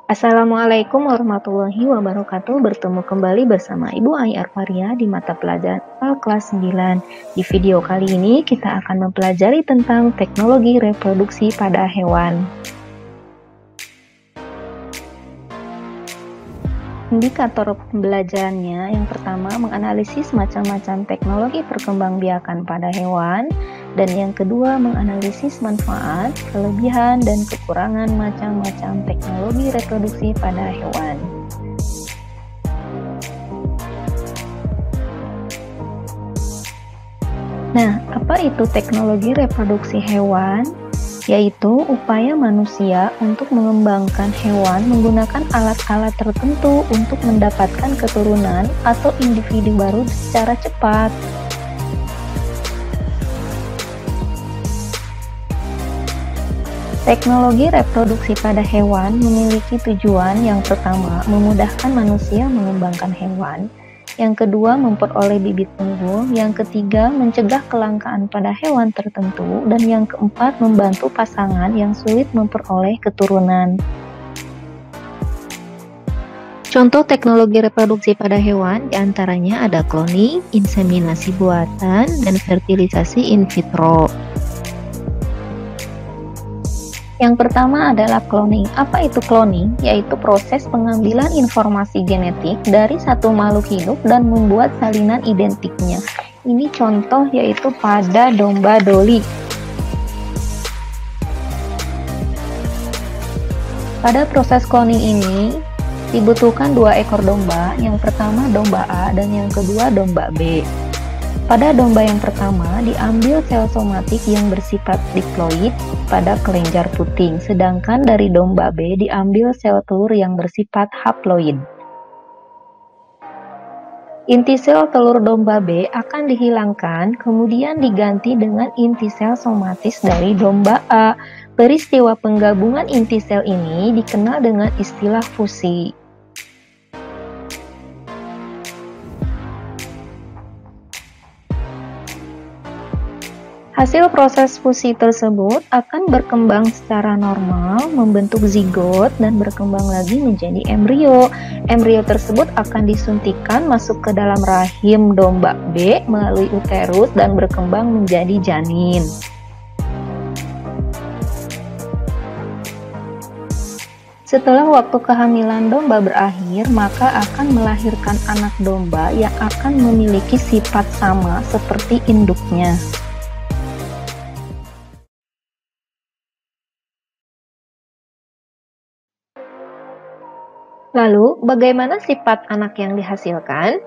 Assalamualaikum warahmatullahi wabarakatuh. Bertemu kembali bersama Ibu Ai Arfaria di mata pelajaran kelas 9. Di video kali ini kita akan mempelajari tentang teknologi reproduksi pada hewan. Indikator pembelajarannya yang pertama menganalisis macam-macam teknologi perkembangbiakan pada hewan, dan yang kedua menganalisis manfaat, kelebihan, dan kekurangan macam-macam teknologi reproduksi pada hewan. Nah, apa itu teknologi reproduksi hewan? Yaitu upaya manusia untuk mengembangkan hewan menggunakan alat-alat tertentu untuk mendapatkan keturunan atau individu baru secara cepat. Teknologi reproduksi pada hewan memiliki tujuan yang pertama, memudahkan manusia mengembangkan hewan. Yang kedua, memperoleh bibit unggul. Yang ketiga, mencegah kelangkaan pada hewan tertentu. Dan yang keempat, membantu pasangan yang sulit memperoleh keturunan. Contoh teknologi reproduksi pada hewan diantaranya ada cloning, inseminasi buatan, dan fertilisasi in vitro. Yang pertama adalah cloning. Apa itu cloning? Yaitu proses pengambilan informasi genetik dari satu makhluk hidup dan membuat salinan identiknya. Ini contoh yaitu pada domba Dolly. Pada proses cloning ini dibutuhkan dua ekor domba. Yang pertama domba A dan yang kedua domba B. Pada domba yang pertama diambil sel somatik yang bersifat diploid pada kelenjar puting, sedangkan dari domba B diambil sel telur yang bersifat haploid. Inti sel telur domba B akan dihilangkan, kemudian diganti dengan inti sel somatis dari domba A. Peristiwa penggabungan inti sel ini dikenal dengan istilah fusi. Hasil proses fusi tersebut akan berkembang secara normal, membentuk zigot, dan berkembang lagi menjadi embrio. Embrio tersebut akan disuntikkan masuk ke dalam rahim domba B melalui uterus dan berkembang menjadi janin. Setelah waktu kehamilan domba berakhir, maka akan melahirkan anak domba yang akan memiliki sifat sama seperti induknya. Lalu, bagaimana sifat anak yang dihasilkan?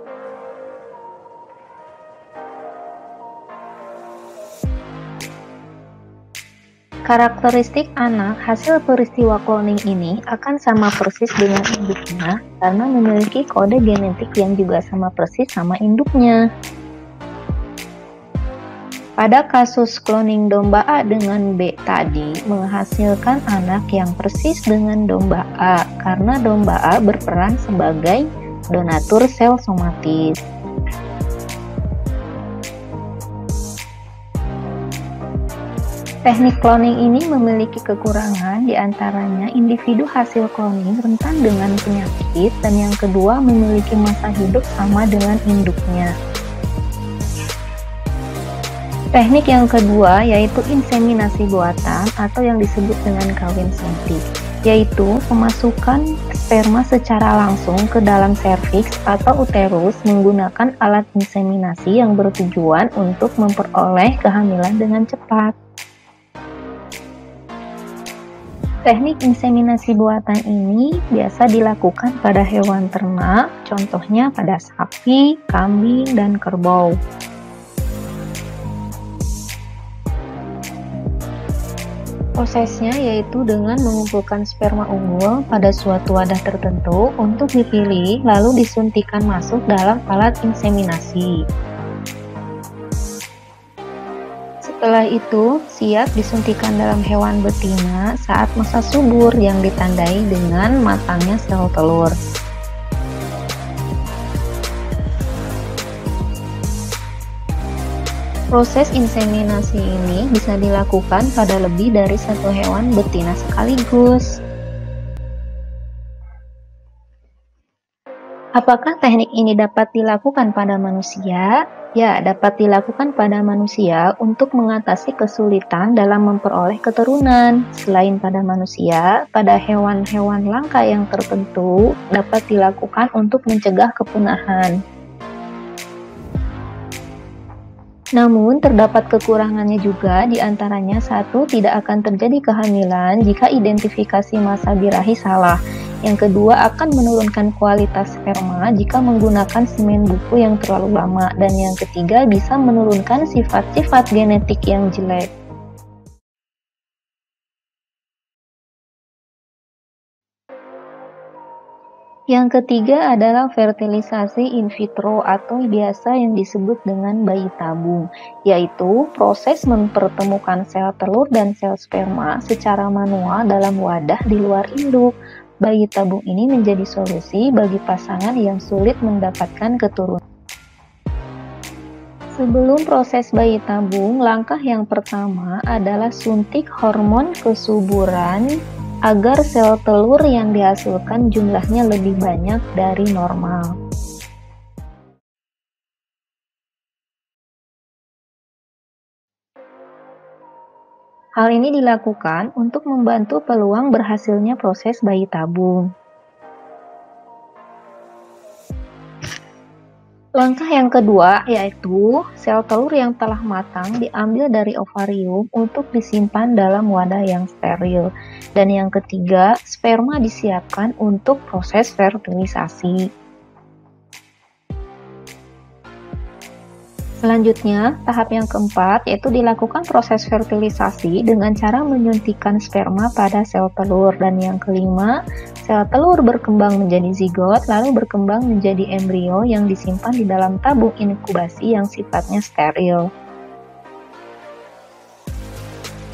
Karakteristik anak hasil peristiwa cloning ini akan sama persis dengan induknya karena memiliki kode genetik yang juga sama persis sama induknya. Pada kasus cloning domba A dengan B tadi menghasilkan anak yang persis dengan domba A karena domba A berperan sebagai donatur sel somatis. Teknik cloning ini memiliki kekurangan, diantaranya individu hasil cloning rentan dengan penyakit, dan yang kedua memiliki masa hidup sama dengan induknya. Teknik yang kedua yaitu inseminasi buatan atau yang disebut dengan kawin suntik, yaitu pemasukan sperma secara langsung ke dalam serviks atau uterus menggunakan alat inseminasi yang bertujuan untuk memperoleh kehamilan dengan cepat. Teknik inseminasi buatan ini biasa dilakukan pada hewan ternak, contohnya pada sapi, kambing, dan kerbau. Prosesnya yaitu dengan mengumpulkan sperma unggul pada suatu wadah tertentu untuk dipilih lalu disuntikkan masuk dalam alat inseminasi. Setelah itu, siap disuntikan dalam hewan betina saat masa subur yang ditandai dengan matangnya sel telur. Proses inseminasi ini bisa dilakukan pada lebih dari satu hewan betina sekaligus. Apakah teknik ini dapat dilakukan pada manusia? Ya, dapat dilakukan pada manusia untuk mengatasi kesulitan dalam memperoleh keturunan. Selain pada manusia, pada hewan-hewan langka yang tertentu dapat dilakukan untuk mencegah kepunahan. Namun, terdapat kekurangannya juga, di antaranya satu, tidak akan terjadi kehamilan jika identifikasi massa birahi salah. Yang kedua, akan menurunkan kualitas sperma jika menggunakan semen buku yang terlalu lama. Dan yang ketiga, bisa menurunkan sifat-sifat genetik yang jelek. Yang ketiga adalah fertilisasi in vitro atau biasa yang disebut dengan bayi tabung, yaitu proses mempertemukan sel telur dan sel sperma secara manual dalam wadah di luar induk. Bayi tabung ini menjadi solusi bagi pasangan yang sulit mendapatkan keturunan. Sebelum proses bayi tabung, langkah yang pertama adalah suntik hormon kesuburan agar sel telur yang dihasilkan jumlahnya lebih banyak dari normal. Hal ini dilakukan untuk membantu peluang berhasilnya proses bayi tabung. Langkah yang kedua yaitu sel telur yang telah matang diambil dari ovarium untuk disimpan dalam wadah yang steril. Dan yang ketiga, sperma disiapkan untuk proses fertilisasi. Selanjutnya, tahap yang keempat yaitu dilakukan proses fertilisasi dengan cara menyuntikkan sperma pada sel telur. Dan yang kelima, sel telur berkembang menjadi zigot, lalu berkembang menjadi embrio yang disimpan di dalam tabung inkubasi yang sifatnya steril.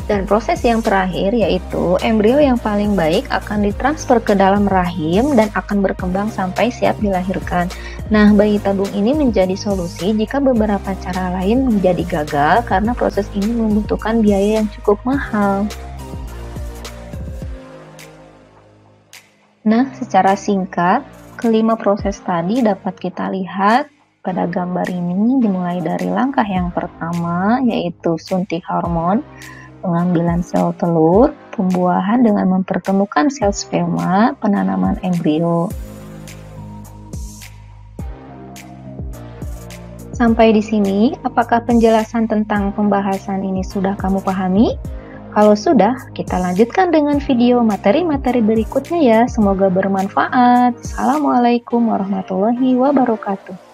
Dan proses yang terakhir yaitu embrio yang paling baik akan ditransfer ke dalam rahim dan akan berkembang sampai siap dilahirkan. Nah, bayi tabung ini menjadi solusi jika beberapa cara lain menjadi gagal karena proses ini membutuhkan biaya yang cukup mahal. Nah, secara singkat, kelima proses tadi dapat kita lihat pada gambar ini dimulai dari langkah yang pertama yaitu suntik hormon, pengambilan sel telur, pembuahan dengan mempertemukan sel sperma, penanaman embrio. Sampai di sini, apakah penjelasan tentang pembahasan ini sudah kamu pahami? Kalau sudah, kita lanjutkan dengan video materi-materi berikutnya ya. Semoga bermanfaat. Assalamualaikum warahmatullahi wabarakatuh.